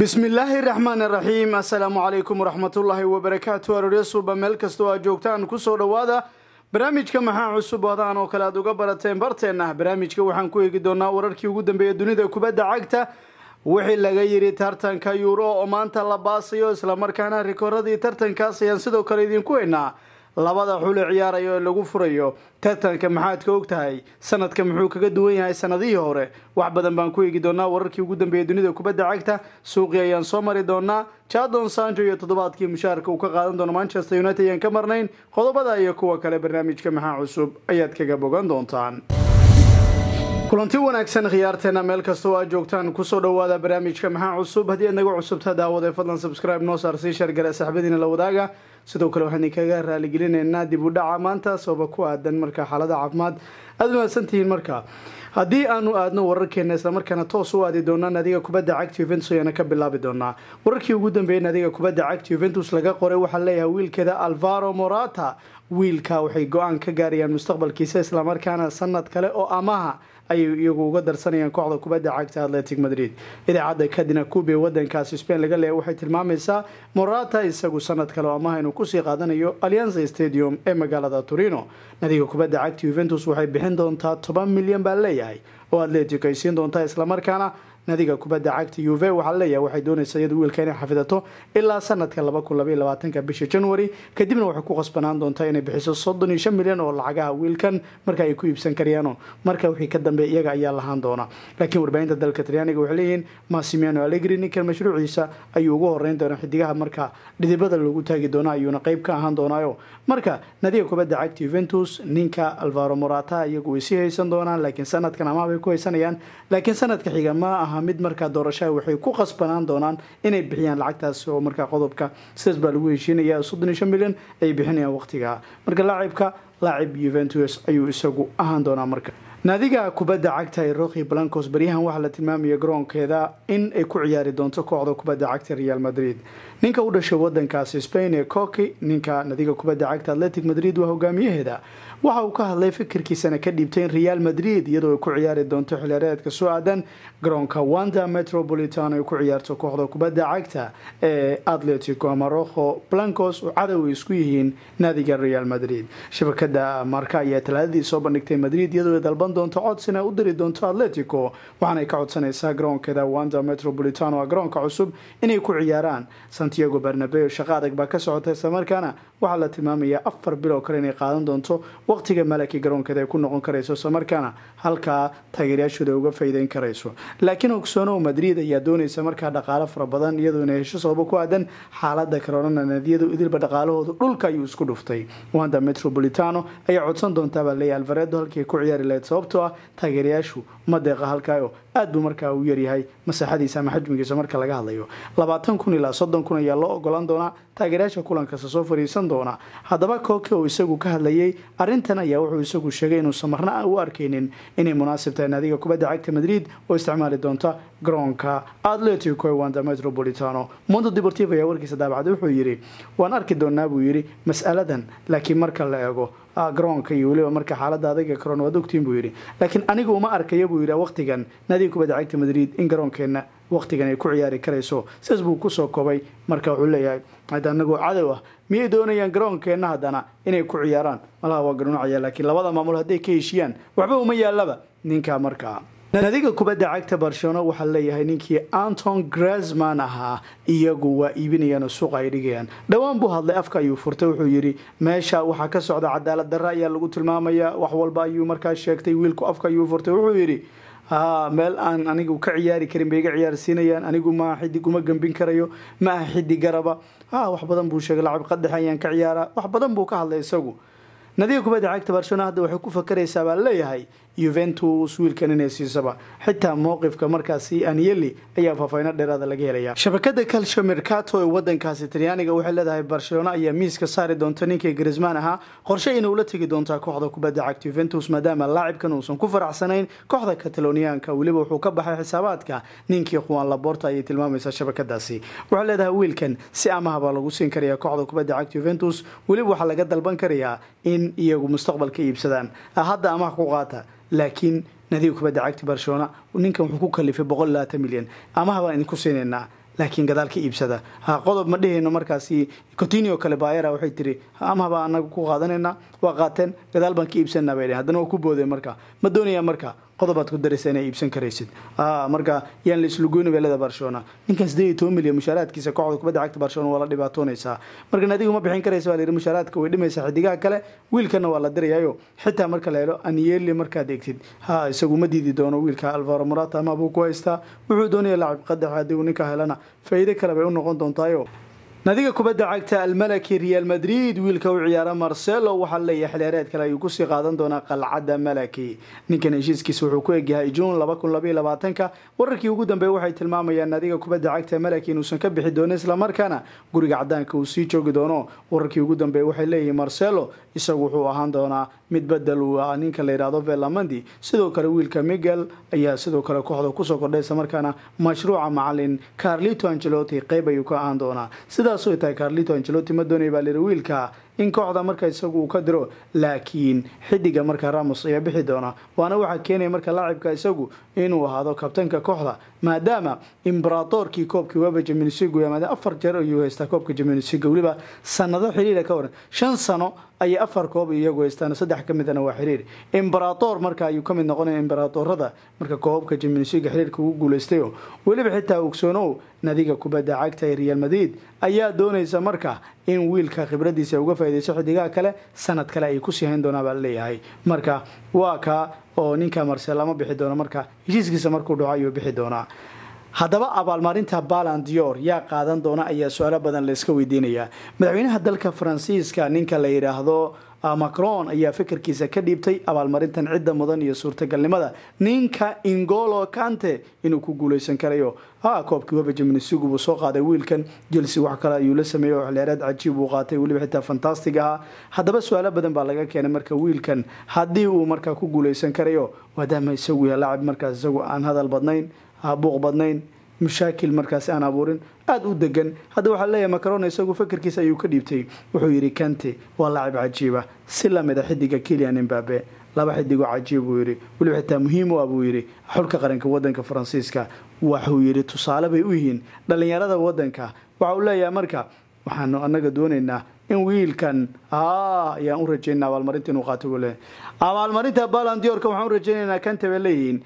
بسم الله الرحمن الرحيم السلام عليكم ورحمة الله وبركاته ورسول بملك استوى جوكتان كسور وادا برامجka maxaa cusub wadaan oo kala uga barateen barteena barnaamijka waxaan ku eegi doonaa wararkii ugu dambeeyay dunida kubadda cagta wixii laga yiri tartanka Euro oo maanta labaasayo isla markaana rikoorradii tartankaas ayaan sidoo kale idin ku heynaa labada xul ciyaarayo lagu furayo tartanka maxaad ka ogtahay sanadka muxuu kaga duwan yahay sanadihii hore wax badan baan ku eegi doonaa wararkii ugu dambeeyay dunida kubadda cagta suuqii ayaan soo mari doonaa Jadon Sancho iyo toddobaadkii mushaarka uu ka qaadan doono Manchester United ayaan ka marnayn qodobada iyo kuwa kale barnaamijka maxaa cusub ayaad kaga bogan doontaan kulanti wanaagsan khiyaarteena meel kasta oo aad joogtaan ku soo dhawaada barnaamijka maxaa cusub hadii aad naga cusubta daawada fadlan subscribe noo saar si share gala saxibadiina la wadaaga sidoo kale waxaan kaga raali gelinaynaa dib u dhaca maanta sabab ku aadan marka xaaladda caafimaad aad ma santiin marka haddii aanu aadno wararkeena isla markaana toos u aadi doonaa naadiga kubadda cagta Juventus ayana ka bilaabi doonaa wararkii ugu dambeeyay naadiga kubadda cagta Juventus laga qoray waxa leeyahay wiilkeeda Alvaro Morata wiilka waxay go'aan ka gaarayaan mustaqbalkiisa isla markaana sanad kale oo amaha ay iyagu uga darsanayaan kooxda kubadda cagta Athletic Madrid idaacada kadina Kube wadankaas Spain laga leeyahay waxay tilmaamaysaa Morata isagu sanad kale oo amaha inuu ku sii qaadanayo Allianz Stadium ee magaalada Torino naadiga kubadda cagta Juventus waxay bixin doontaa 10 milyan baa leeyahay oo Athletic ay siin doontaa isla markaana naadiga kubadda cagta Juve waxa leeyahay waxay doonaysaa iyadu wiilka inay xafidato ilaa sanadka 2022 bisha January kadibna waxay ku qasbanaan doontaa inay bixiso 35 milyan oo lacagaha wiilkan marka ay ku iibsan karayaan marka wixii ka dambeeyay iyaga ayaa lahaan doona laakiin warbaahinta dalka Talyaaniga waxay leeyihiin Massimiliano Allegri ninka mashruuciisa ayuu ugu horeyn doona xidigaha marka dhidibada lagu taagi doona ayuuna qayb ka ahaan doonaayo marka naadiga kubadda cagta Juventus ninka Alvaro Morata iyagu way sii haysan doonaan laakiin sanadkan ama way ku haysanayaan laakiin sanadka xiga ma mid marka doorashada waxay ku qasbanaan doonaan inay bixiyaan lacagtaas oo marka qodobka sidaas baa lagu heshiinayaa 35 milyan ay bixinayaan waqtiga marka laacib Juventus ayuu isagu ahaan doonaa marka naadiga kubadda cagta ee Rocky Blancos bariyahan waxa la tilmaamaya garoonkeeda in ay ku ciyaari doonto kooxda kubadda cagta Real Madrid ninka u dhashay wadankaas Spain ee Coque ninka naadiga kubadda cagta Athletic Madrid waa hogaamiyaheeda waxa uu ka hadlay fikirkiisana ka dhibtay Real Madrid iyadoo ay ku ciyaari doonto xilliyeedka soo aadan garoonka Wanda Metropolitano ay ku ciyaarto kooxda kubadda cagta ee Atletico Marroco Blancos oo cadow isku yihiin naadiga Real Madrid shabakada Marca ayaa talaadii soo bandhigtay Madrid iyadoo dalban doonto codsina u diri doonto Atletico waxaana ka codsanaysaa garoonkeeda Wanda Metropolitano garoonka cusub inay ku ciyaaraan Santiago Bernabeu shaqo adag baa ka socotay isla markaana waxa la tilmaamayaa 4 bilo kale inay qaadan doonto waqtiga malaki garoonkeeda ay ku noqon karayso isla markaana halka taageerayaashooda uga faa'iideyn karayso laakiin ogsoono Madrid ayaa doonaysa markaa dhaqaale fara badan iyadoo inay hesho sabab ku aadan xaaladda corona naadiyadu idilba dhaqaalahooda dhulka ayuu isku dhuftay Wanda Metropolitano ayaa codsan doontaa baa leeyahay Alvarado halkii ku ciyaari lahayd sababtoo ah taageerayaashu ma deeqa halkaayo aad buu markaa u yaryahay masaxadiisa ama xajmigiisa marka laga hadlayo 20,000 ilaa 30,000 ayaa loo ogolaan doonaa taageerayaasha kulanka soo fariisan doona haddaba Koke oo isagu ka hadlayay arintan ayaa wuxuu isagu sheegay inuu samarna u arkaynin inay munaasib tahay naadiga kubadda cagta Madrid oo isticmaali doonta garoonka Atletico Wanda Metropolitano Mundo Deportivo ayaa warkiisa daabacday wuxuu yiri waan arki doonaa buu yiri mas'aladan laakiin marka la eego garoonka iyo waliba marka xaaladda adag corona wadogtiin buu yiri laakiin anigu uma arkayo buu yiri waqtigan naadiga kubadda cagta Madrid in garoonkeena waqtigan ay ku ciyaari karayso sidaas buu ku soo koobay marka wuxuu leeyahay anagu cadow ah miyay doonayaan garoonkeena hadana inay ku ciyaaraan malaha waa garoon ciyaar laakiin labada maamul haday ka heshiyaan waxba uma yaalaba ninka marka naadiga kubadda cagta Barcelona waxa leeyahay ninkii Anton Griezmann ahaa iyagu waa iibinayaan suuqa ay dhigayaan dhawaan buu hadlay afka ayuu furtay wuxuu yiri meesha waxa ka socda cadaalad darro ayaa lagu tilmaamaya wax walba ayuu markaa sheegtay wiilku afka ayuu furtay wuxuu yiri meel aan anigu ka ciyaari karin bay iga ciyaarsiinayaan anigu ma xidig uma gambin karayo ma xidig garaba wax badan buu sheegay laacib qadax ayaan ka ciyaara wax badan buu ka hadlay isagu naadiga kubadda cagta Barcelona hadda waxay ku fakaraysaa baa leeyahay Juventus wiilkan inay siisaba xitaa mowqifka markaasi Agnelli ayaa faafayna dheeraad laga helaya shabakada Calcio Mercato ee wadankaasi Talyaaniga waxay leedahay Barcelona ayaa miiska saari doonta ninkii Griezmann ahaa qorshe inuu la tagi doonto kooxda kubadda cagta Juventus maadaama laacibkan uusan ku faraxsanayn kooxda Catalonianka waliba wuxuu ka baxay xisaabaadka ninkii Juan Laporta ay tilmaamaysaa shabakadaasi waxay leedahay wiilkan si amaha lagu siin karayaa kooxda kubadda cagta Juventus waliba waxa laga dalban karayaa in iyagu mustaqbalka iibsadaan hadda amaha ku qaata laakiin naadiga kubadda cagta Barcelona ninkan wuxuu ku kalifay 120 milyan amaha baan idinku siinayna laakiin gadaal ka iibsada qodob ma dhihayno markaasi Coutinho kale Bayern waxay tiri ama haba anagu ku qaadanayna waa qaateen gadaal baan ka iibsanaa bay haddana waa ku boodeen marka ma doonaya marka qodobaad ku daraysa inay iibsan karaysid marka yaan la islu goyn beelada Barcelona ninkan 18 milyan mushaaraadkiisa kooxda kubadda cagta Barcelona wala dhibaatoonaysa marka nadigu ma bixin karaysa waa leeyahay mushaaraadka way dhimaysa xidigaha kale wiilkana waa la dirayayo xitaa marka la helo Anielli marka deegtid isagu ma diidi doono wiilka Alvaro Morata ama buu ku haysta wuxuu doonayaa laacib qadax hadii uu ninka helana faa'iido kale bay u noqon doontaa nadiga kubadda cagta Al-Malaki Real Madrid wiilka uu ciyaara Marcelo waxa la leeyahay xilaareed kale ay ku sii qaadan doona qalcadda Malaki ninkan heshiiskiisa wuxuu ku egyahay June 2022 wararkii ugu dambeeyay waxay tilmaamayaan nadiga kubadda cagta Malaki inuusan ka bixi doonin isla markaana guriga cadaanka uu sii joogi doono wararkii ugu dambeeyay waxay leeyahay Marcelo isagu wuxuu ahaan doonaa mid badal uu ninka la yiraahdo Velamendi sidoo kale wiilka Miguel ayaa sidoo kale kooxda ku soo kordhaysa markaana mashruuca macallin Carlito Ancelotti qayb ayuu ka ahaan doonaa sidaas oo tahay Carlito Ancelotti ma doonay baa wiilka in kooxda marka isagu ka diro laakiin xidiga marka Ramos ayaa bixi doona waana waxa keenay marka laacibka isagu inuu ahaado kabtanka kooxda maadaama Imperatorkii koobkii UEFA Champions League yaamada 4 jeer ayuu haystaa koobka Champions League waliba sanado xiriir ka waran 5 sano ay 4 koob iyagu haystaan 3 kamidana waa xiriir Imperator marka ayuu kamid noqonay Imperatorada marka koobka Champions League xiriirka uu guuleystay waliba xitaa ogsoono nadiga kubadda cagta Real Madrid ayaa doonaysa marka in wiilka khibradiisa uga faa'iideysto xidigaha kale sanad kale ay ku sii hayn doonaa baa leeyahay marka waa ka oo ninka Marcelo ma bixi doona marka heshiiskiisa markuu dhaco ayuu bixi doonaa haddaba abaalmarinta Ballon d'Or yaa qaadan doona ayaa su'aalo badan la iska weydiinaya madaxweynaha dalka Faransiiska ninka la yiraahdo Macron ayaa fikirkiisa ka dhiibtay abaalmarintan cidda mudan iyo suurtagalnimada ninka N'Golo Kante inuu ku guuleysan karayo koobkii UEFA Champions League uu soo qaaday wiilkan Chelsea wax kale ayuu la sameeyay xilaareed cajiib uu qaatay waliba xitaa fantastic haddaba su'aalo badan baa laga keenay marka wiilkan hadii uu marka ku guuleysan karayo wadaama isagu yahay laacib markaas isagu aan hadal badnayn buuq badnayn مشاكل مركز أنا بورين أدو دجن هذا واحد لا مكرونة يسوي فكر كيس أيو كديبتي وحيري كانتي واللاعب عجيبة سلم إذا حد كيليان إمبابي لا بحد يقول عجيب ويري ولو حتى مهم وأبو يري حلقة قرنك ودنك فرانسيسكا وحويري تصالة بيوهين دلني يراد ودنك وعولا يا مركا وحنو أنا قدوننا إن ويل كان يا أورجينا والمريتين وقاتوله والمريتة Ballon d'Or كم أورجينا كنت بلين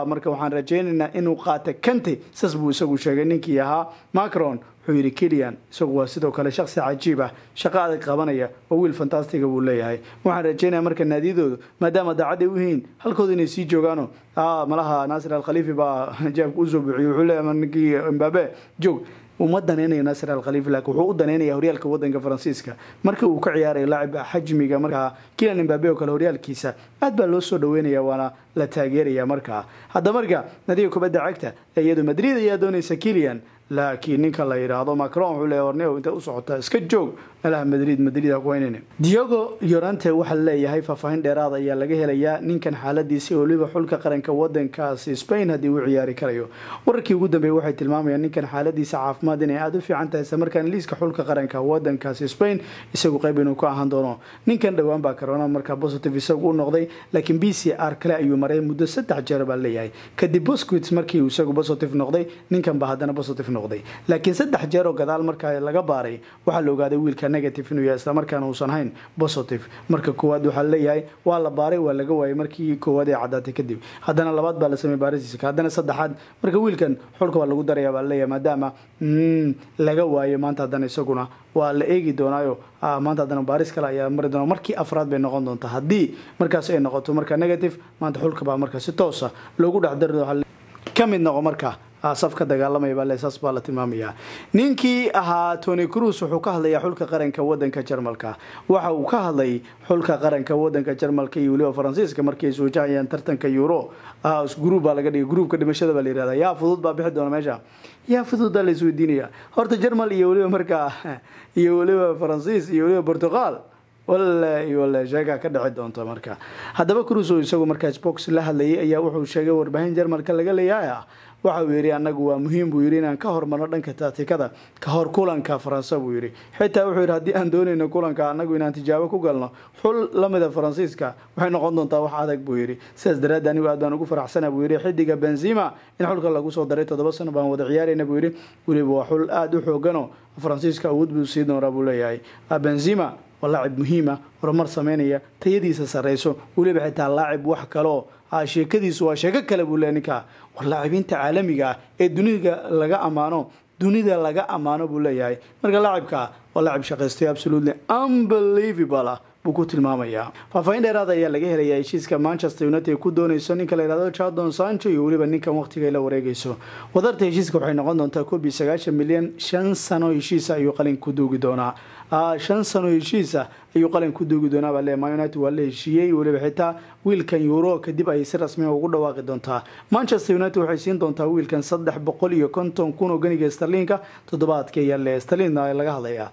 مركب وحن رجينا إنه قات كنت سبوا سووا شغلينك ياها ماكرون حيري كيليان سووا سدوا كل شخص عجيبة شقاء قبنية وويل فانتاستيك بقول هاي وحن رجينا مركب ناديدو ما دام دعدي وهين هل كودين يسي جوجانو ملها ناصر الخليفي با جاب أوزو بعيوله من كي إمبابي جو ومدنيني ناصر الخليفي لك وحو دنيني هوريالك ودنك فرانسيسكا marka uu ka ciyaaray laacib xajmiga marka Kylian Mbappe oo kale horyaalkiisa aad baa loo soo dhaweynaya waana la taageeraya marka hadda marka nadiga kubadda cagta iyadu Madrid ayaa doonaysa Kylian laakiin ninka la yiraahdo Macron wuxuu leeyahay inta u socota iska joog meelaha Madrid ku weyneen Diego Llorente waxa leeyahay faafahin dheeraad ayaa laga helayaa ninkan xaaladiisa oo liba xulka qaranka wadankaasi Spain hadii uu ciyaari karayo wararkii ugu dambeeyay waxay tilmaamayaan ninkan xaaladiisa caafimaad inay aad u fiican tahay isla markaana liiska xulka qaranka wadankaasi Spain isagu qayb inuu ka ahaan doono ninkan dhawaan baa corona marka positive isagu u noqday laakiin PCR kale ayuu maray muddo 3 jeer baa leeyahay kadib Busquets markii uu isagu positive noqday ninkan baa hadana positive noqday laakiin 3 jeer oo gadaal marka laga baaray waxa la ogaaday wiilka negative inuu yahay isla markaana uusan hayn positive marka koowaad waxa leeyahay waa la baaray waa laga waayay markii koowaad ay cadaatay kadib hadana labaad baa la sameeyay baarisiisa hadana saddexaad marka wiilkan xulka waa lagu darayaa baa leeyahay maadaama laga waayo maanta hadana isaguna waa la eegi doonaayo maanta hadana baaris kale ayaa mari doona markii afraad bay noqon doontaa hadii markaas ay noqoto marka negative maanta xulka baa marka si toos ah loogu dhaxdaro kamid noqo marka safka dagaalamay baa leesaas baa la tilmaamaya ninkii ahaa Toni Kroos wuxuu ka hadlay xulka qaranka wadanka Jarmalka waxa uu ka hadlay xulka qaranka wadanka Jarmalka iyo waliba Faransiiska markay soo jaayeen tartanka Euro group baa laga dhigay groupka dhimashada baa la yiraahdaa yaa fudud baa bixi doona meesha yaa fudud la isoo diinaya horta Jarmal iyo waliba marka iyo waliba Faransiis iyo waliba Portugal wala jaga ka dhici doonto marka hadaba Kroos isagu marka box la hadlayay ayaa wuxuu sheegay warbaahin Jarmalka laga leeyahay waxa uu yiri anagu waa muhiim buu yiri inaan ka hormarno dhanka taatikada ka hor kulanka Faransa buu yiri xitaa wuxuu yiri hadii aan doonayno kulanka anagu inaan tijaabo ku galno xul lamida Faransiiska waxay noqon doontaa wax adag buu yiri sidaas daraaddeed anigu aad baan ugu faraxsanahay buu yiri xidiga Benzema in xulka lagu soo daray 7 sano baan wada ciyaarayna buu yiri waliba waa xul aad u xoogano Faransiiska awood buu sii doonaa buu leeyahay Benzema ولاعب مهمة ورمر سمينية تيدي سسريسو ولي بحيث اللاعب wax kalo sheekadiisu waa sheeko kale buu leenika walaacibinta caalamiga ee dunida laga amaano buu leeyahay marka laacibka walaacib shaqaystay absolutely unbelievable buu ku tilmaamaya faafayn dheeraad ayaa laga helay heshiiska Manchester United ku doonayso ninka la yiraahdo Jadon Sancho iyo waliba ninkan waqtiga la wareegayso wadarta heshiiska waxay noqon doontaa 9 milyan 5 sano heshiis ayuu qalin ku duugi doonaa 5 sano heshiis ayuu qalin ku duugi doonaa bale Man United waa la heshiiyay waliba xitaa wiilkan euro kadib ay si rasmi ah ugu dhawaaqi doontaa Manchester United waxay siin doontaa wiilkan 350 kun oo ganiga sterlinka toddobaadkii yalle sterlinka laga hadlayaa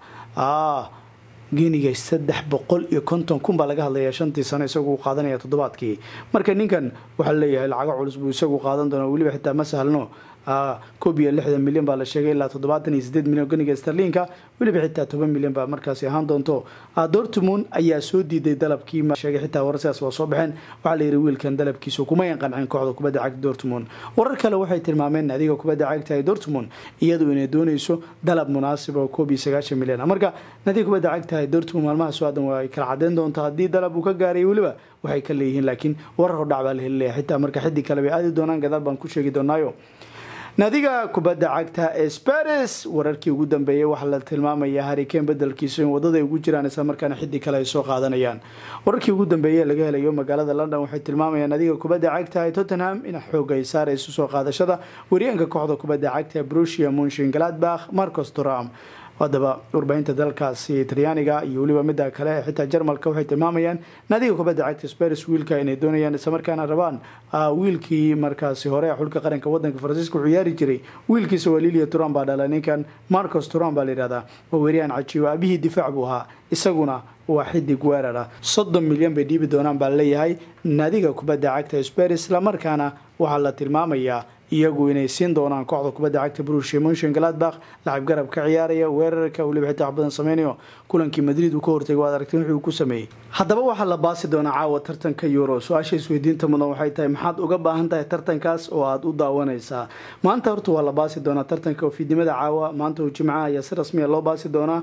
giniga 350 kun baa laga hadlayaa 5 sano isagu qaadanaya toddobaadkii marka ninkan waxa leeyahay lacag culus buu isagu qaadan doonaa waliba xitaa ma sahlano 60 milyan baa la sheegay ilaa 78 milyan ganiga sterlinka waliba xitaa 10 milyan baa markaas ahaan doonto Dortmund ayaa soo diiday dalabkii ma sheegay xitaa wararkaas waa soo baxeen waxa la yiri wiilkan dalabkiisu kuma qancin kooxda kubadda cagta Dortmund warar kale waxay tilmaameen adiga kubadda cagta ee Dortmund iyadoo inay doonayso dalab munaasib oo 9 milyan marka nadiga kubadda cagta ee Dortmund maalmaha soo aadan waa kala cadeyn doontaa hadii dalab uu ka gaaray waliba waxay ka leeyihiin laakiin warar hor dhacba la helay xitaa marka xiddi kale ay aadi doonaan gadaal baan ku sheegi doonaayo nadiga kubadda cagta ee Spurs wararkii ugu dambeeyay waxa la tilmaamayaa Harry Kane bedelkiisa in wadada ay ugu jiraan isla markaana xiddi kale ay soo qaadanayaan wararkii ugu dambeeyay laga helayo magaalada London waxay tilmaamayaan nadiga kubadda cagta ee Tottenham in xoog ay saarayso soo qaadashada wariyaanka kooxda kubadda cagta ee Borussia Mönchengladbach Marcus Thuram wadaba warbaahinta dalkaasi Talyaaniga iyo waliba midda kale xitaa Jarmalka waxay tilmaamayaan nadiga kubadda cagta Spurs wiilka inay doonayaan isla markaana rabaan wiilkii markaasi hore xulka qaranka wadanka Faransiiska u ciyaari jiray wiilkiisa Walilia Thuram baa dhalay ninkan Marcus Thuram baa leeyahay oo weeriyaan cajiib abihi difaac buu ahaa isaguna waa xidig weerara 30 milyan bay dhiibi doonaan baa leeyahay nadiga kubadda cagta Spurs isla markaana waxa la tilmaamayaa iyagu inay siin doonaan kooxda kubadda cagta Borussia Mönchengladbach laacib garab ka ciyaaraya weerarka waliba xitaa badan sameeyo kulankii Madrid uu ka hortagay waad aragteen wuxuu ku sameeyay haddaba waxa la baasi doonaa caawa tartanka Euro su'aasha isweydiinta mudan waxay tahay maxaad uga baahan tahay tartankaas oo aad u daawanaysaa maanta horta waa la baasi doonaa tartanka fiidnimada caawa maanta oo Jimcaha ayaa si rasmi ah loo baasi doonaa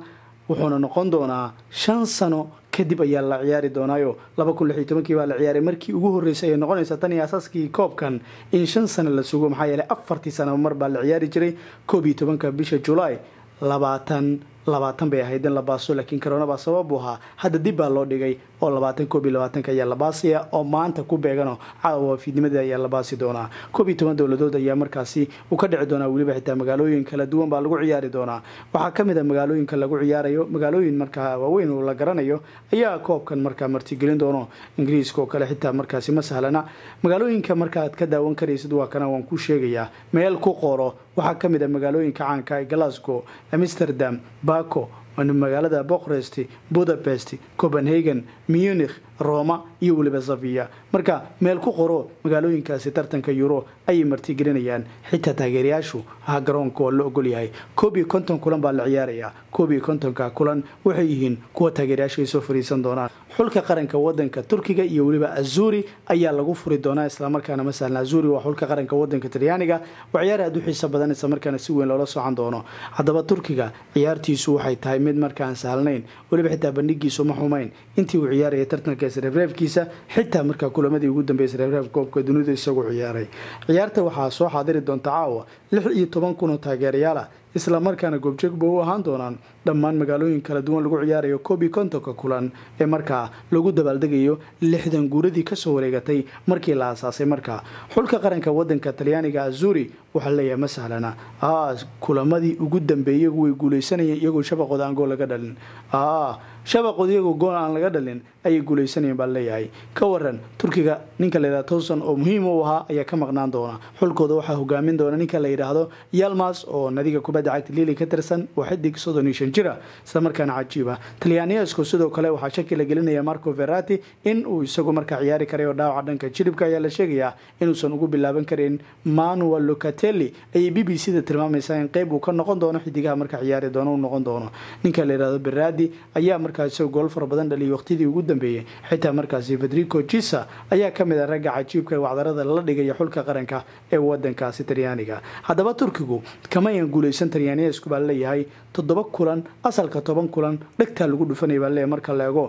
wuxuuna noqon doonaa 5 sano kadib ayaa la ciyaari doonaayo 2016 baa la ciyaaray markii ugu horeysay ay noqonaysa tan iyo asaaskii koobkan in 5 sano la sugo maxaa yeelay 4 sano mar baa la ciyaari jiray 11 bisha July 20 bay ahayd in la baaso laakiin corona baa sabab u ahaa hadda dib baa loo dhigay oo 20 ayaa la baasiya oo maanta ku beegano caawa fiidnimada ayaa la baasi doonaa 11 dawladood ayaa markaasi u ka dhici doona waliba xitaa magaalooyin kala duwan baa lagu ciyaari doonaa waxa kamid ah magaalooyinka lagu ciyaarayo magaalooyin marka waaweyn oo la garanayo ayaa koobkan marka martigelin doono Ingiriiska oo kale xitaa markaasi ma sahlana magaalooyinka marka aad ka daawan karaysid waa kana waan ku sheegayaa meel ku qoro waxa kamid ah magaalooyinka caanka ah Glasgow Amsterdam Baku magaalada Bucharest Budapest Copenhagen Munich Roma iyo waliba Sofia marka meel ku qoro magaalooyinkaasi tartanka Euro ay martigelinayaan xitaa taageerayaashu garoonka loo ogol yahay 50 kulan baa la ciyaaraya 50 kulan waxay yihiin kuwa taageerayaasha soo fariisan doonaan xulka qaranka wadanka Turkiga iyo waliba Azuri ayaa lagu furi doonaa isla markaana masalan Azuri waa xulka qaranka wadanka Talyaaniga waa ciyaar aad u xiiso badan isla markaana si weyn loola socon doono haddaba Turkiga ciyaartiisu waxay tahay mid markaan sahlanayn waliba xitaa bandhigiisu ma xumayn intii uu ciyaarayay tartanka reebkiisa xitaa marka kulamadii ugu dambeysay reebka koobka dunida isagu ciyaaray ciyaarta waxaa soo xaadiri doonta caawa 16 kun oo taageerayaal isla markaana goobjoog buu ahaan doonaan dhammaan magaalooyin kala duwan lagu ciyaarayo 50 kulan ee marka lagu dabaaldegayo 60 guuradii ka soo wareegatay markii la aasaasay marka xulka qaranka wadanka Talyaaniga Azuri waxa la yahay masahlana kulamadii ugu dambeeyay way guuleysanayeen iyagoo shabaqooda aan gool laga dhalin shabaqooda iyagoo gool aan laga dhalin ay guuleysanayeen baa leeyahay ka waran Turkiga ninka la yiraahdo Towson oo muhiim u ahaa ayaa ka maqnaan doona xulkooda waxa hogaamin doona ninka la yiraahdo Yilmaz oo nadiga kubadda cagta Lille ka tirsan oo xidig 35 jira isla markaana cajiiba talyaaniyaasku sidoo kale waxaa shaki la gelinaya Marco Verratti in uu isagu markaa ciyaari karayo dhaawaca dhanka jilibka ayaa la sheegayaa inuusan ugu bilaaban karin Manuel Locatelli ay BBC-da tilmaamaysaa in qayb uu ka noqon doono xidigaha markaa ciyaari doono uu noqon doono ninka la yiraahdo Verratti ayaa markaas gool fara badan dhaliyay waqtidii ugu dambeeyay xitaa markaas Federico Chiesa ayaa kamid ah ragga cajiibka wacdarada la dhigay xulka qaranka ee wadankaasi Talyaaniga hadaba Turkigu kama yan guuleysan Talyaaniyaasku baa leeyahay 7 kulan asalka 10 kulan dhigta lagu dhufanay baa leeyahay marka la eego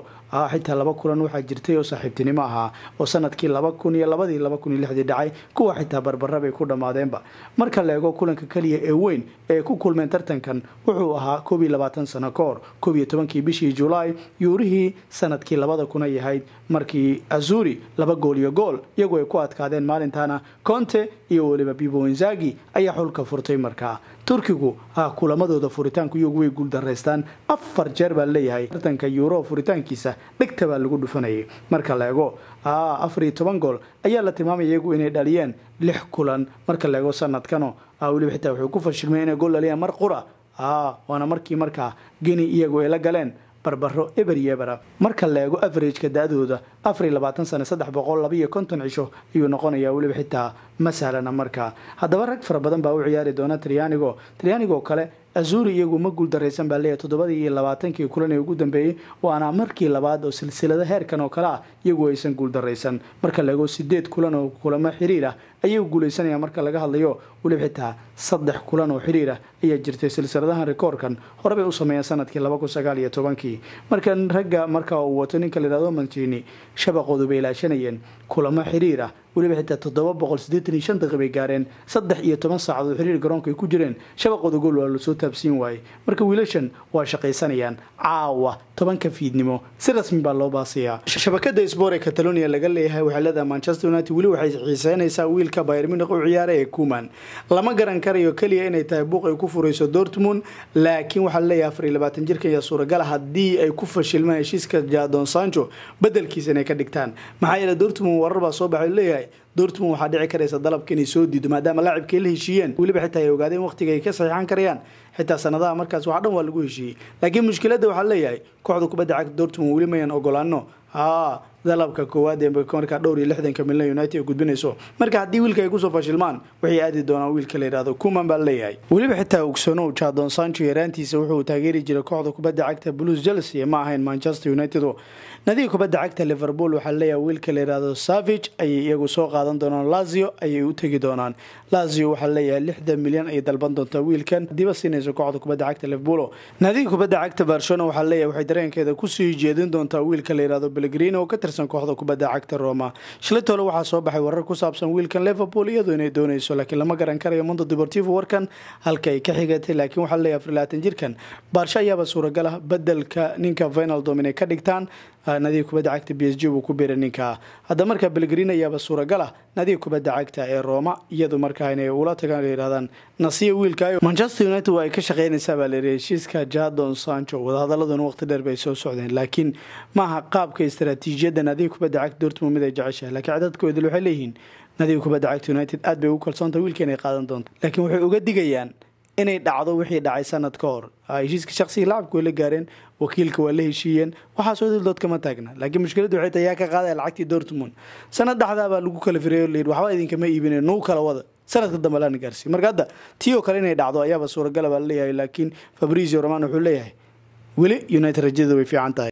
xitaa 2 kulan waxa jirtay oo saaxiibtinimo ahaa oo sanadkii 2002 2006 dhacay kuwa xitaa barbara bay ku dhamaadeenba marka la eego kulanka kaliya ee weyn ee ku kulmeen tartankan wuxuu ahaa 22 sano ka hor 11 bishii July yuurihii sanadkii 2000 yahay markii Azzurri 2 gool iyo gool iyagoo ay ku adkaadeen maalintaana Conte iyo waliba Pippo Inzaghi ayaa xulka furtay markaa Turkigu kulamadooda furitaanku iyagu way guul dareystaan 4 jeer baa leeyahay tartanka Euro furitaankiisa dhigta baa lagu dhufanayay marka la eego 14 gool ayaa la tilmaamay iyagu inay dhaliyeen 6 kulan marka la eego sanadkano waliba xitaa wuxuu ku fashilmay inay gool dhaliyaan mar qura waana markii markaa Guinea iyagu ay la galeen barbaro eber marka la eego average-ka daadooda 24 sano 352 cisho ayuu noqonayaa waliba xitaa masalana marka hadaba rag fara badan baa u ciyaari doona Talyaanigo kale Azzurri iyagu ma guul dareysan baa leeyahay 27 kulan ee ugu dambeeyay waana markii labaad oo silsilada heerkan oo kala iyagu aysan guul dareysan marka la eego 8 kulan oo kulamo xiriir ah ayay guuleysanaya marka laga hadlayo waliba xitaa 3 kulan oo xiriir ah ayaa jirtay silsiladahan rekoorkan hore bay u sameeyeen sanadkii 2019 markan ragga marka uu wato ninka la yiraahdo Mancini shabaqoodu bay ilaashanayeen kulamo xiriir ah waliba xitaa 785 daqiiqo bay gaareen 13 saacadood xiriir garoonka ay ku jireen shabaqooda gool waa la soo taabsiin waayay marka wiilashan waa shaqaysanayaan caawa 10 fiidnimo si rasmi baa loo baasiyaa shabakada Sport ee Catalonia laga leeyahay waxa leedahay Manchester United wali waxay xiisaynaysaa wiilka Bayern Munich u ciyaara ee Koeman lama garan karayo kaliya inay tahay buuq ay ku furayso Dortmund laakiin waxa leeyahay 24 jirka ayaa suuragal hadii ay ku fashilmaan heshiiska Jadon Sancho bedelkiisa inay ka dhigtaan maxaa yeelay Dortmund warar baa soo baxay leeyahay Dortmund waxa dhici karaysa dalabka inay soo diido maadaama laacibkii la heshiiyeen waliba xitaa ay ogaadeen waqtiga ay ka saxiixan karayaan xitaa sanadaha markaas waxa dhan waa lagu heshiiyay laakiin mushkiladda waxa leeyahay kooxda kubadda cagta Dortmund wali ma yan ogolaano dalabka koowaad ee marka dhowr iyo 60 milyan United gudbinayso marka hadii wiilka ay ku soo fashilmaan waxay aadi doonaan wiilka la yiraahdo Koeman baa leeyahay waliba xitaa ogsano Jadon Sancho yaraantiisa wuxuu taageeri jiray kooxda kubadda cagta Blues Chelsea ma ahayn Manchester United nadiga kubadda cagta Liverpool waxa leeyahay wiilka la yiraahdo Savic ay iyagu soo qaadan doonaan Lazio ay u tagi doonaan Lazio waxa leeyahay 60 milyan ay dalban doontaa wiilkan diba siinayso kooxda kubadda cagta Liverpool nadiga kubadda cagta Barcelona waxa leeyahay waxay dareenkeeda ku sii jeedin doontaa wiilka la yiraahdo Pellegrini oo ka tirsan kooxda kubadda cagta Roma shilatoole waxa soo baxay warar ku saabsan wiilkan Liverpool iyadoo inay doonayso laakiin lama garan karayo Mundo Deportivo warkan halka ay ka xigatay laakiin waxa leeyahay 24 jirkan Barca ayaa suuragal ah bedelka ninka Wijnaldum inay ka dhigtaan nadiga kubadda cagta PSG uu ku biiray ninka hadda marka Pellegrini ayaa suuragal ah nadiga kubadda cagta ee Roma iyadoo marka inay ula tagaan yiraahdaan nasiyo wiilka Manchester United way ka shaqeynaysaa baa leeyahay heshiiska Jadon Sancho wadahadaladuna waqti dheer bay soo socdeen laakiin maaha qaabka istiraatiijiyadda nadiga kubadda cagta Dortmund mid ay jeceshahay laakiin cadadkoodu waxay leeyihiin nadiga kubadda cagta United aad bay u kalsoontahay wiilka inay qaadan doonto laakiin waxay uga digayaan inay dhacdo wixii dhacay sanad ka hor heshiiska shakhsiga laacibku la gaareen wakiilka waa la heshiiyeen waxa soo dil dadka ma taagna laakiin mushkiladdu waxay tahay ka qaaday lacagtii Dortmund sanad dhaxda baa lagu kala fireeyo leed waxba idinka ma iibineen noo kala wada sanadka dambe la gaarsi marka hadda tiyo kale inay dhacdo ayaa suuragal ah leeyahay laakiin Fabrizio Romano wuxuu leeyahay wali United rajada way fiican tahay